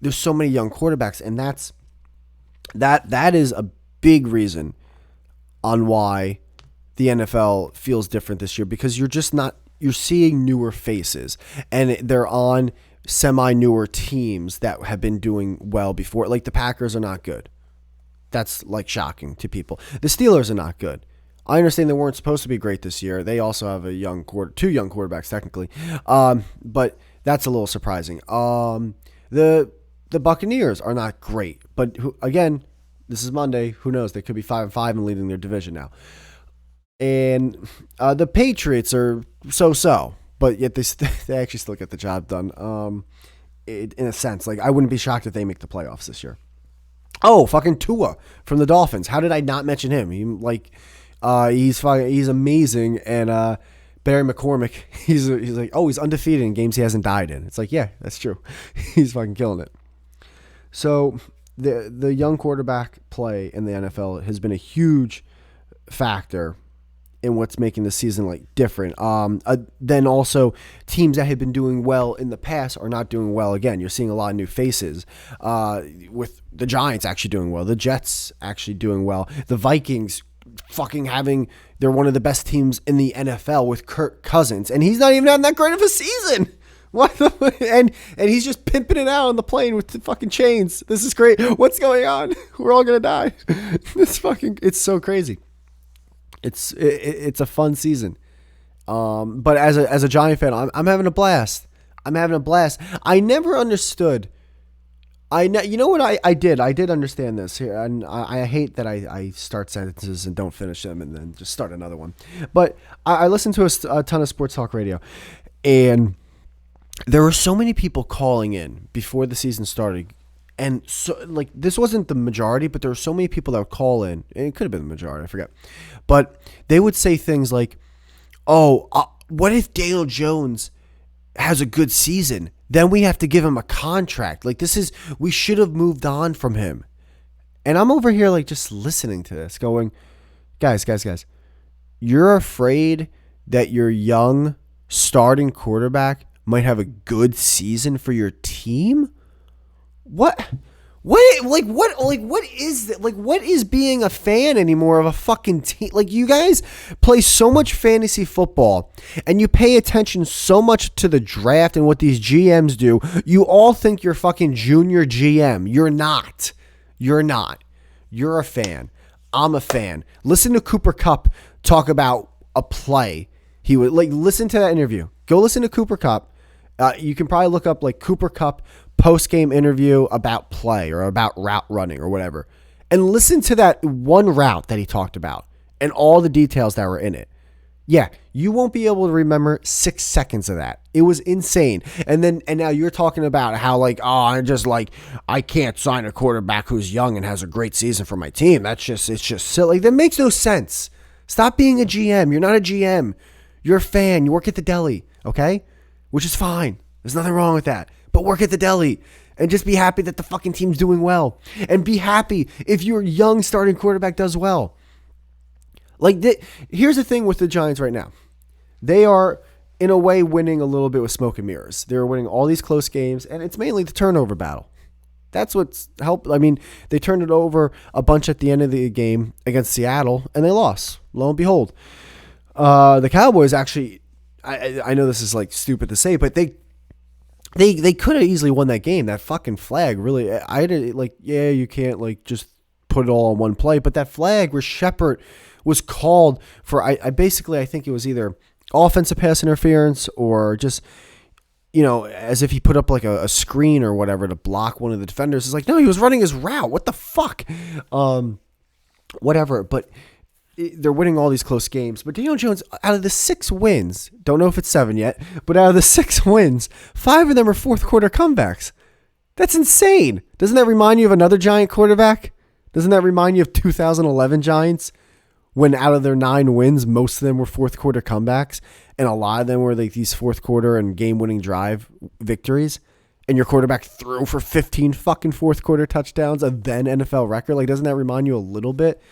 there's so many young quarterbacks, and that is a big reason on why the NFL feels different this year, because you're seeing newer faces, and they're on semi newer teams that have been doing well before. Like the Packers are not good. That's like shocking to people. The Steelers are not good. I understand they weren't supposed to be great this year. They also have two young quarterbacks technically, but that's a little surprising. The Buccaneers are not great, but again, this is Monday. Who knows? They could be 5-5 and leading their division now. And the Patriots are so, but yet they actually still get the job done. In a sense, like I wouldn't be shocked if they make the playoffs this year. Oh, fucking Tua from the Dolphins. How did I not mention him? He's amazing, and Barry McCormick, he's like, oh, he's undefeated in games he hasn't died in. It's like, yeah, that's true. He's fucking killing it. So the young quarterback play in the NFL has been a huge factor in what's making the season like different. Then also teams that have been doing well in the past are not doing well again. You're seeing a lot of new faces. With the Giants actually doing well, the Jets actually doing well, the Vikings they're one of the best teams in the NFL with Kirk Cousins, and he's not even having that great of a season. And he's just pimping it out on the plane with the fucking chains. This is great. What's going on? We're all gonna die. It's so crazy. It's a fun season. But as a Giant fan, I'm having a blast. I never understood. You know what I did? I did understand this here, and I hate that I start sentences and don't finish them and then just start another one. But I listened to a ton of sports talk radio, and there were so many people calling in before the season started. And so, like, this wasn't the majority, but there were so many people that would call in. And it could have been the majority, I forget. But they would say things like, oh, what if Daniel Jones has a good season? Then we have to give him a contract. Like, we should have moved on from him. And I'm over here, like, just listening to this, going, guys, you're afraid that your young starting quarterback might have a good season for your team? What is that? Like, what is being a fan anymore of a fucking team? Like, you guys play so much fantasy football and you pay attention so much to the draft and what these GMs do. You all think you're fucking junior GM. You're not. You're a fan. I'm a fan. Listen to Cooper Kupp talk about a play. He would listen to that interview. Go listen to Cooper Kupp. You can probably look up like Cooper Kupp post-game interview about play or about route running or whatever, and listen to that one route that he talked about and all the details that were in it. Yeah, you won't be able to remember 6 seconds of that. It was insane. And now you're talking about how I can't sign a quarterback who's young and has a greit's season for my team. It's just silly. That makes no sense. Stop being a GM. You're not a GM. You're a fan. You work at the deli, okay? Which is fine. There's nothing wrong with that. But work at the deli and just be happy that the fucking team's doing well. And be happy if your young starting quarterback does well. Here's the thing with the Giants right now. They are, in a way, winning a little bit with smoke and mirrors. They're winning all these close games, and it's mainly the turnover battle. That's what's helped. I mean, they turned it over a bunch at the end of the game against Seattle, and they lost. Lo and behold. The Cowboys actually, I know this is like stupid to say, but they could have easily won that game. That fucking flag, really. You can't just put it all on one play. But that flag where Shepard was called for, I think it was either offensive pass interference or just, as if he put up like a screen or whatever to block one of the defenders. It's like, no, he was running his route. What the fuck? Whatever. But they're winning all these close games. But Daniel Jones, out of the 6 wins, don't know if it's 7 yet, but out of the 6 wins, 5 of them are fourth quarter comebacks. That's insane. Doesn't that remind you of another Giant quarterback? Doesn't that remind you of 2011 Giants? When out of their 9 wins, most of them were fourth quarter comebacks, and a lot of them were like these fourth quarter and game-winning drive victories, and your quarterback threw for 15 fucking fourth quarter touchdowns, a then NFL record. Like, doesn't that remind you a little bit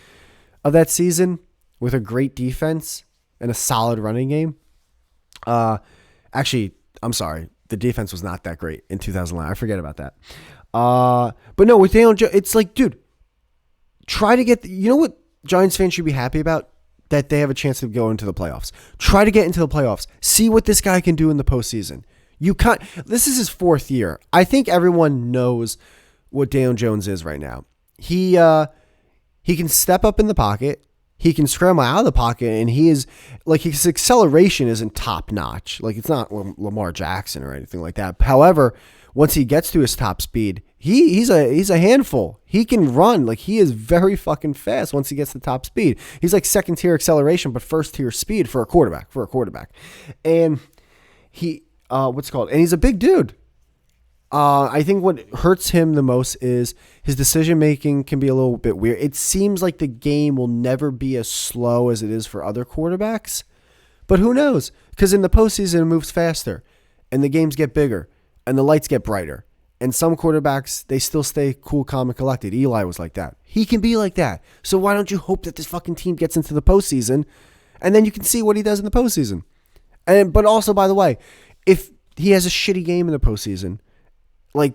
of that season with a great defense and a solid running game? Actually, I'm sorry. The defense was not that great in 2011. I forget about that. But no, with Daniel Jones, it's like, dude, try to get. You know what Giants fans should be happy about? That they have a chance to go into the playoffs. Try to get into the playoffs. See what this guy can do in the postseason. You can't. This is his 4th year. I think everyone knows what Daniel Jones is right now. He can step up in the pocket. He can scramble out of the pocket, and he is like his acceleration isn't top notch. Like it's not Lamar Jackson or anything like that. However, once he gets to his top speed, he's a handful. He can run. Like he is very fucking fast once he gets to top speed. He's like 2nd tier acceleration, but 1st tier speed for a quarterback. And he what's it called? And he's a big dude. I think what hurts him the most is his decision making can be a little bit weird. It seems like the game will never be as slow as it is for other quarterbacks, but who knows? Because in the postseason it moves faster, and the games get bigger, and the lights get brighter. And some quarterbacks, they still stay cool, calm, and collected. Eli was like that. He can be like that. So why don't you hope that this fucking team gets into the postseason, and then you can see what he does in the postseason? But also, by the way, if he has a shitty game in the postseason, like,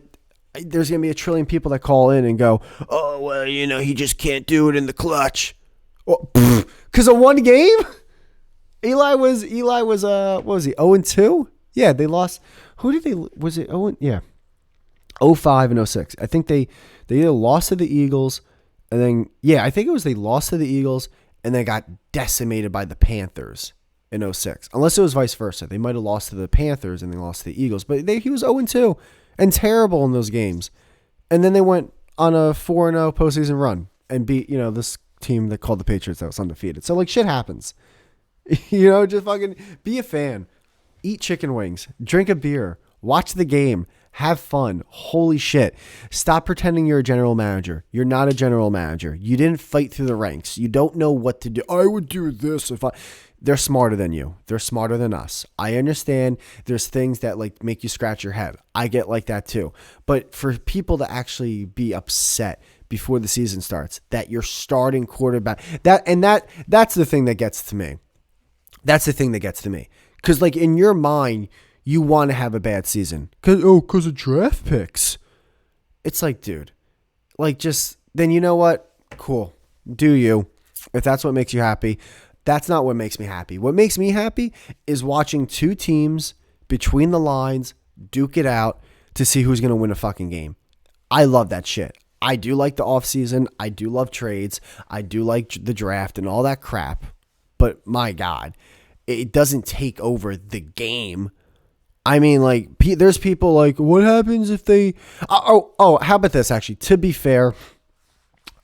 there's going to be a trillion people that call in and go, oh, well, he just can't do it in the clutch. Because of one game? Eli was what was he, 0-2? Yeah, they lost. Who did they, was it 0? Yeah. 05 and 06. I think they either lost to the Eagles, and then, yeah, I think it was they lost to the Eagles, and they got decimated by the Panthers in 06. Unless it was vice versa. They might have lost to the Panthers, and they lost to the Eagles. But he was 0-2. And terrible in those games. And then they went on a 4-0 postseason run and beat, this team that called the Patriots that was undefeated. So, like, shit happens. Just fucking be a fan. Eat chicken wings. Drink a beer. Watch the game. Have fun. Holy shit. Stop pretending you're a general manager. You're not a general manager. You didn't fight through the ranks. You don't know what to do. I would do this if I... They're smarter than you. They're smarter than us. I understand there's things that like make you scratch your head. I get like that too. But for people to actually be upset before the season starts that your starting quarterback, that's the thing that gets to me. That's the thing that gets to me. Because like in your mind, you want to have a bad season. Because of draft picks. It's like, dude, like just, then you know what? Cool. Do you. If that's what makes you happy. That's not what makes me happy. What makes me happy is watching two teams between the lines duke it out to see who's going to win a fucking game. I love that shit. I do like the offseason. I do love trades. I do like the draft and all that crap. But my God, it doesn't take over the game. I mean, like, there's people like, what happens if they... Oh, how about this, actually? To be fair...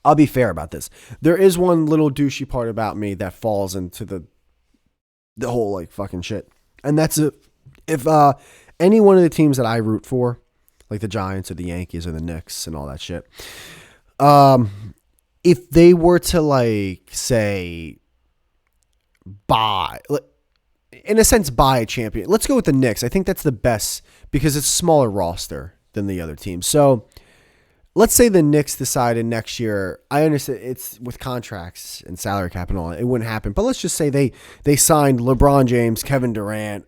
I'll be fair about this. There is one little douchey part about me that falls into the whole like fucking shit. And that's if any one of the teams that I root for, like the Giants or the Yankees or the Knicks and all that shit, if they were to like say buy, in a sense, buy a champion. Let's go with the Knicks. I think that's the best because it's a smaller roster than the other teams. So let's say the Knicks decided next year, I understand it's with contracts and salary cap and all, it wouldn't happen. But let's just say they signed LeBron James, Kevin Durant,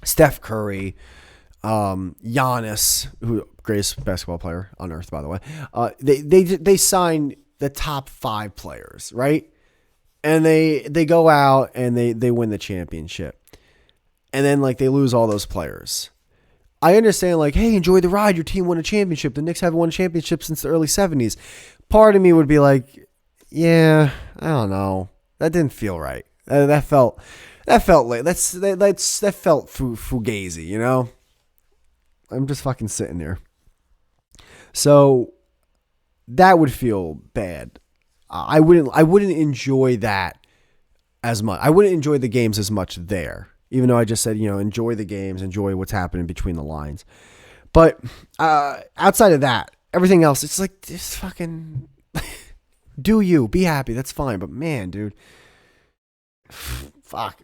Steph Curry, Giannis, who greatest basketball player on earth, by the way. They signed the top 5 players, right? And they go out and they win the championship. And then like they lose all those players. I understand, like, hey, enjoy the ride. Your team won a championship. The Knicks haven't won a championship since the early 70s. Part of me would be like, yeah, I don't know. That didn't feel right. That felt like that felt fugazi, you know? I'm just fucking sitting there. So that would feel bad. I wouldn't enjoy that as much. I wouldn't enjoy the games as much there. Even though I just said, enjoy the games, enjoy what's happening between the lines. But outside of that, everything else, it's like, just fucking do you. Be happy. That's fine. But man, dude. Fuck.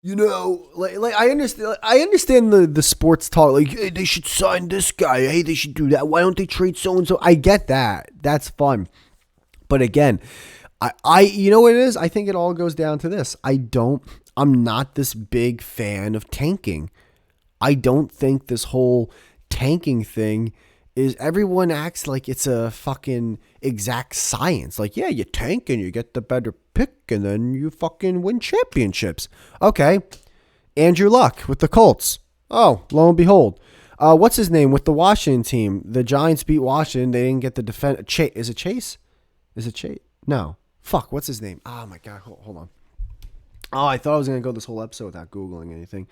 Like I understand the sports talk. Like, hey, they should sign this guy. Hey, they should do that. Why don't they trade so-and-so? I get that. That's fun. But again... you know what it is? I think it all goes down to this. I'm not this big fan of tanking. I don't think this whole tanking thing is, everyone acts like it's a fucking exact science. Like, yeah, you tank and you get the better pick and then you fucking win championships. Okay. Andrew Luck with the Colts. Oh, lo and behold. What's his name with the Washington team? The Giants beat Washington. They didn't get the defense. Is it Chase? Is it Chase? No. Fuck, what's his name? Oh, my God. Hold on. Oh, I thought I was going to go this whole episode without Googling anything.